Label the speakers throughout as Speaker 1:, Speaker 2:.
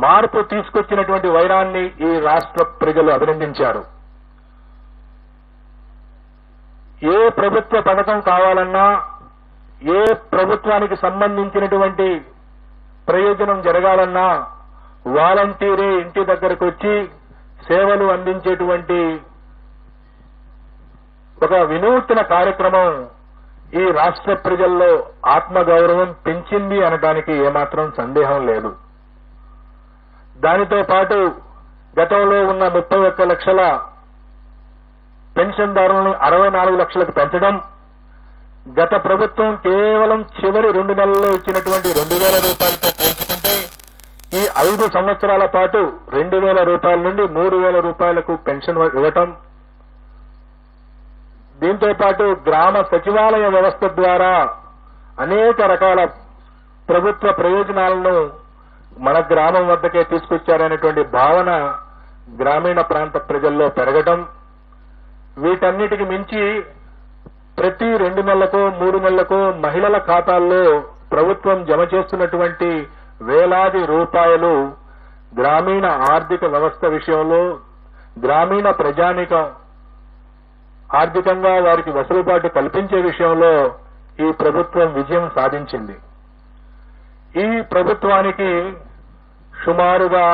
Speaker 1: మార్పు తీసుకొచ్చినటువంటి వైరాన్ని ఈ రాష్ట్ర ప్రజలు అభినందించారు. ఏ ప్రభుత్వ పథకం కావాలన్నా, ఏ ప్రభుత్వానికి సంబంధించినటువంటి ప్రయోజనం జరగాలన్నా వాలంటీరే ఇంటి దగ్గరకు వచ్చి సేవలు అందించేటువంటి ఒక వినూత్న కార్యక్రమం ఈ రాష్ట్ర ప్రజల్లో ఆత్మగౌరవం పెంచింది అనడానికి ఏమాత్రం సందేహం లేదు. దానితో పాటు గతంలో ఉన్న 31 లక్షల పెన్షన్దారులను 64 లక్షలకు పెంచడం, గత ప్రభుత్వం కేవలం చివరి 2 నెలల్లో ఇచ్చినటువంటి 2,000 రూపాయలతో పోల్చుకుంటే ఈ 5 సంవత్సరాల పాటు 2,000 రూపాయల నుండి 3,000 రూపాయలకు పెన్షన్ ఇవ్వటం, దీంతో పాటు గ్రామ సచివాలయ వ్యవస్థ ద్వారా అనేక రకాల ప్రభుత్వ ప్రయోజనాలను మన గ్రామం వద్దకే తీసుకొచ్చారనేటువంటి భావన గ్రామీణ ప్రాంత ప్రజల్లో పెరగడం, వీటన్నిటికి మించి ప్రతి 2 నెలలకు 3 నెలలకు మహిళల ఖాతాల్లో ప్రభుత్వం జమ చేస్తున్నటువంటి వేలాది రూపాయలు గ్రామీణ ఆర్థిక వ్యవస్థ విషయంలో గ్రామీణ ప్రజానీకం ఆర్థికంగా వారికి వెసులుబాటు కల్పించే విషయంలో ఈ ప్రభుత్వం విజయం సాధించింది. ఈ ప్రభుత్వానికి సుమారుగా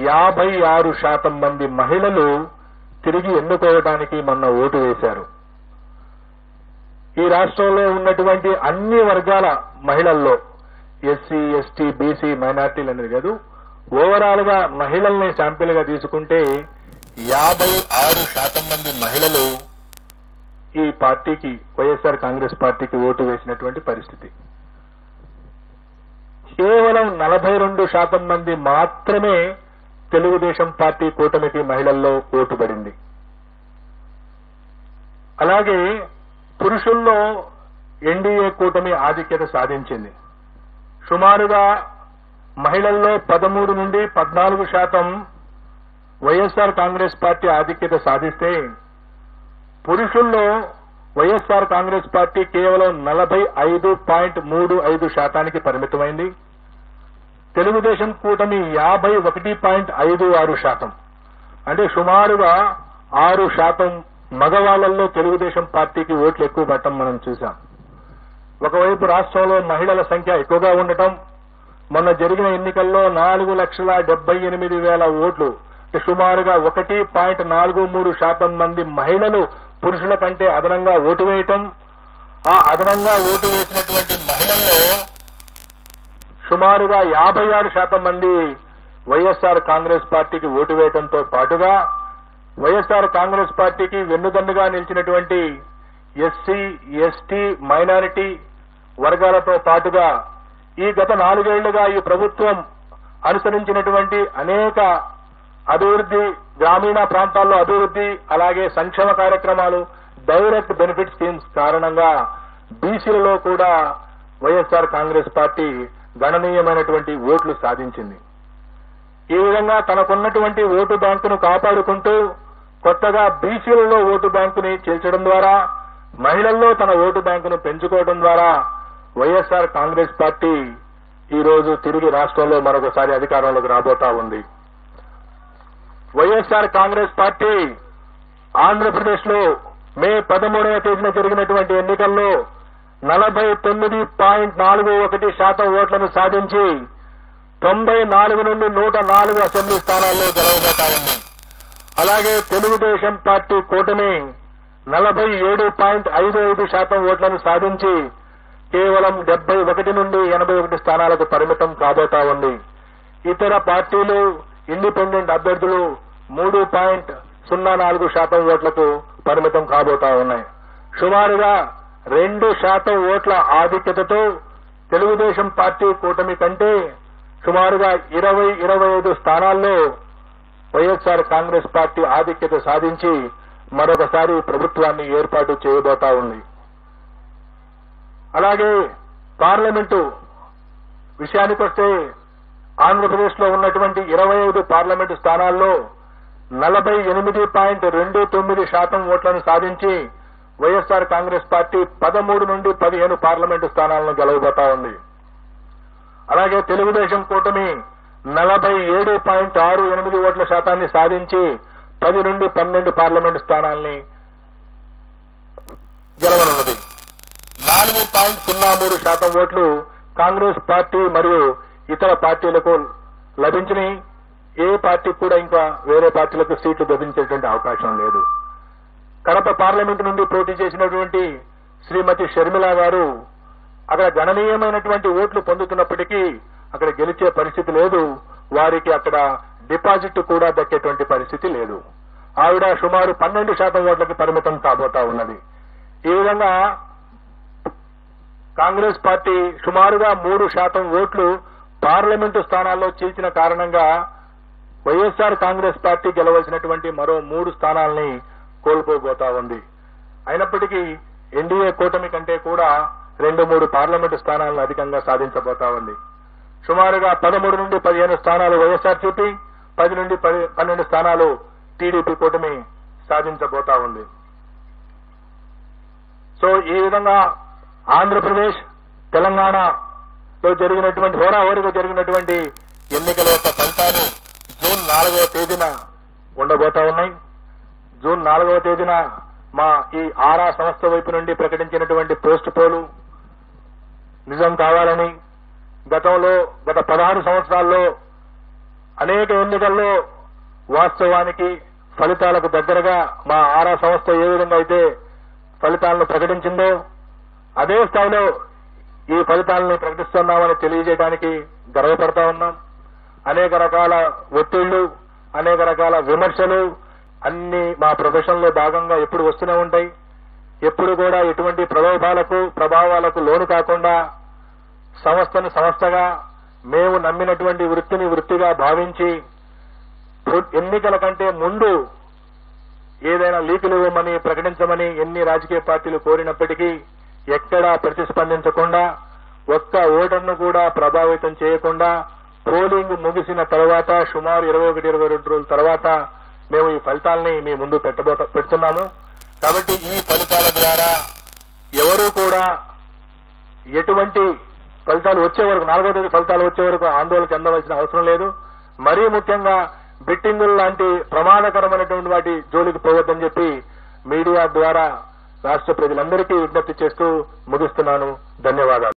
Speaker 1: 56% మంది మహిళలు తిరిగి ఎన్నుకోవడానికి మొన్న ఓటు వేశారు. ఈ రాష్ట్రంలో ఉన్నటువంటి అన్ని వర్గాల మహిళల్లో ఎస్సీ, ఎస్టీ, బీసీ, మైనార్టీలు అనేది కాదు, ఓవరాల్ గా మహిళల్ని శాంపిల్ గా తీసుకుంటే 56% మంది మహిళలు ఈ పార్టీకి, వైఎస్ఆర్ కాంగ్రెస్ పార్టీకి ఓటు వేసినటువంటి పరిస్థితి. కేవలం 42% మంది మాత్రమే తెలుగుదేశం పార్టీ కూటమికి మహిళల్లో ఓటు పడింది. అలాగే పురుషుల్లో ఎన్డీఏ కూటమి ఆధిక్యత సాధించింది. సుమారుగా మహిళల్లో 13 నుండి 14% వైఎస్ఆర్ కాంగ్రెస్ పార్టీ ఆధిక్యత సాధిస్తే పురుషుల్లో వైఎస్ఆర్ కాంగ్రెస్ పార్టీ కేవలం 45.35% పరిమితమైంది. తెలుగుదేశం కూటమి 51.56%, అంటే సుమారుగా 6% మగవాళ్లలో తెలుగుదేశం పార్టీకి ఓట్లు ఎక్కువ పడటం మనం చూశాం. ఒకవైపు రాష్ట్రంలో మహిళల సంఖ్య ఎక్కువగా ఉండటం, మొన్న జరిగిన ఎన్నికల్లో 4,78,000 ఓట్లు, సుమారుగా 1.43% మంది మహిళలు పురుషుల కంటే అదనంగా ఓటు వేయటం, ఆ అదనంగా ఓటు వేసినటువంటి మహిళల్లో సుమారుగా 56% మంది వైఎస్ఆర్ కాంగ్రెస్ పార్టీకి ఓటు వేయడంతో పాటుగా వైఎస్ఆర్ కాంగ్రెస్ పార్టీకి వెన్నుదన్నుగా నిలిచినటువంటి ఎస్సీ, ఎస్టీ, మైనారిటీ వర్గాలతో పాటుగా ఈ గత 4 ఏళ్లుగా ఈ ప్రభుత్వం అనుసరించినటువంటి అనేక అభివృద్ధి, గ్రామీణ ప్రాంతాల్లో అభివృద్ధి, అలాగే సంక్షేమ కార్యక్రమాలు, డైరెక్ట్ బెనిఫిట్ స్కీమ్స్ కారణంగా బీసీలలో కూడా వైఎస్ఆర్ కాంగ్రెస్ పార్టీ గణనీయమైనటువంటి ఓట్లు సాధించింది. ఈ విధంగా తనకున్నటువంటి ఓటు బ్యాంకును కాపాడుకుంటూ కొత్తగా బీసీలలో ఓటు బ్యాంకుని చేర్చడం ద్వారా, మహిళల్లో తన ఓటు బ్యాంకును పెంచుకోవడం ద్వారా వైఎస్ఆర్ కాంగ్రెస్ పార్టీ ఈ రోజు తిరిగి రాష్ట్రంలో మరొకసారి అధికారంలోకి రాబోతా ఉంది. వైఎస్ఆర్ కాంగ్రెస్ పార్టీ ఆంధ్రప్రదేశ్ లో మే 13వ తేదీన జరిగినటువంటి ఎన్నికల్లో 49.41% ఓట్లను సాధించి 94 నుండి 104 అసెంబ్లీ స్థానాల్లో గెలవబోతా ఉంది. అలాగే తెలుగుదేశం పార్టీ కూటమి 47.55% ఓట్లను సాధించి కేవలం 71 నుండి 81 స్థానాలకు పరిమితం కాబోతా ఉంది. ఇతర పార్టీలు, ఇండిపెండెంట్ అభ్యర్థులు 3.04% ఓట్లకు పరిమితం కాబోతా ఉన్నాయి. సుమారుగా 2% ఓట్ల ఆధిక్యతతో తెలుగుదేశం పార్టీ కూటమి కంటే సుమారుగా 20-25 స్థానాల్లో వైఎస్ఆర్ కాంగ్రెస్ పార్టీ ఆధిక్యత సాధించి మరొకసారి ప్రభుత్వాన్ని ఏర్పాటు చేయబోతా ఉంది. అలాగే పార్లమెంటు విషయానికొస్తే ఆంధ్రప్రదేశ్ లో ఉన్నటువంటి 25 పార్లమెంటు స్థానాల్లో 48.29% ఓట్లను సాధించి వైఎస్ఆర్ కాంగ్రెస్ పార్టీ 13 నుండి 15 పార్లమెంటు స్థానాలను గెలవబోతా ఉంది. అలాగే తెలుగుదేశం కూటమి 47.68 ఓట్ల శాతాన్ని సాధించి 10 నుండి 12 పార్లమెంటు స్థానాల్ని గెలవనున్నది. 4.03% ఓట్లు కాంగ్రెస్ పార్టీ మరియు ఇతర పార్టీలకు లభించినాయి. ఏ పార్టీకి కూడా ఇంకా వేరే పార్టీలకు సీట్లు లభించేటువంటి అవకాశం లేదు. కడప పార్లమెంటు నుండి పోటీ చేసినటువంటి శ్రీమతి షర్మిల గారు అక్కడ గణనీయమైనటువంటి ఓట్లు పొందుతున్నప్పటికీ అక్కడ గెలిచే పరిస్థితి లేదు. వారికి అక్కడ డిపాజిట్ కూడా దక్కేటువంటి పరిస్థితి లేదు. ఆవిడ సుమారు 12% ఓట్లకి పరిమితం కాబోతా ఉన్నది. ఈ విధంగా కాంగ్రెస్ పార్టీ సుమారుగా 3% ఓట్లు పార్లమెంటు స్థానాల్లో చీల్చిన కారణంగా వైఎస్ఆర్ కాంగ్రెస్ పార్టీ గెలవలసినటువంటి మరో 3 స్థానాల్ని కోల్పోబోతా ఉంది. అయినప్పటికీ ఎన్డీఏ కూటమి కంటే కూడా 2-3 పార్లమెంటు స్థానాలను అధికంగా సాధించబోతా ఉంది. సుమారుగా 13 నుండి 15 స్థానాలు వైఎస్ఆర్సీపీ, 10 నుండి 12 స్థానాలు టీడీపీ కూటమి సాధించబోతా ఉంది. సో ఈ విధంగా ఆంధ్రప్రదేశ్, తెలంగాణలో జరిగినటువంటి హోరాహోరీగా జరిగినటువంటి ఎన్నికల యొక్క ఫలితాలు జూన్ 4వ తేదీన ఉండబోతా ఉన్నాయి. జూన్ 4వ తేదీన మా ఈ ఆరా సంస్థ వైపు నుండి ప్రకటించినటువంటి పోస్ట్ పోలు నిజం కావాలని, గత 16 సంవత్సరాల్లో అనేక ఎన్నికల్లో వాస్తవానికి ఫలితాలకు దగ్గరగా మా ఆరా సంస్థ ఏ విధంగా అయితే ఫలితాలను ప్రకటించిందో అదే స్థాయిలో ఈ ఫలితాలను ప్రకటిస్తున్నామని తెలియజేయడానికి గర్వపడతా ఉన్నాం. అనేక రకాల ఒత్తిళ్లు, అనేక రకాల విమర్శలు అన్ని మా ప్రొఫెషన్ లో భాగంగా ఎప్పుడు వస్తూనే ఉంటాయి. ఎప్పుడు కూడా ఎటువంటి ప్రభావాలకు లోను కాకుండా సంస్థను సంస్థగా మేము నమ్మినటువంటి వృత్తిని వృత్తిగా భావించి ఎన్నికల కంటే ముందు ఏదైనా లీకులు ఇవ్వమని ప్రకటించమని ఎన్ని రాజకీయ పార్టీలు కోరినప్పటికీ ఎక్కడా ప్రతిస్పందించకుండా, ఒక్క ఓటర్ను కూడా ప్రభావితం చేయకుండా పోలింగ్ ముగిసిన తర్వాత సుమారు 21-22 రోజుల తర్వాత మేము ఈ ఫలితాలని మీ ముందు పెడుతున్నాము. కాబట్టి ఈ ఫలితాల ద్వారా ఎవరూ కూడా ఎటువంటి ఫలితాలు వచ్చే వరకు 4వ తేదీ ఫలితాలు వచ్చే వరకు ఆందోళన చెందవలసిన అవసరం లేదు. మరీ ముఖ్యంగా బెట్టింగులు లాంటి ప్రమాదకరమైనటువంటి వాటి జోలికి పోవద్దని చెప్పి మీడియా ద్వారా రాష్ట్ర ప్రజలందరికీ విజ్ఞప్తి చేస్తూ ముగిస్తున్నాను. ధన్యవాదాలు.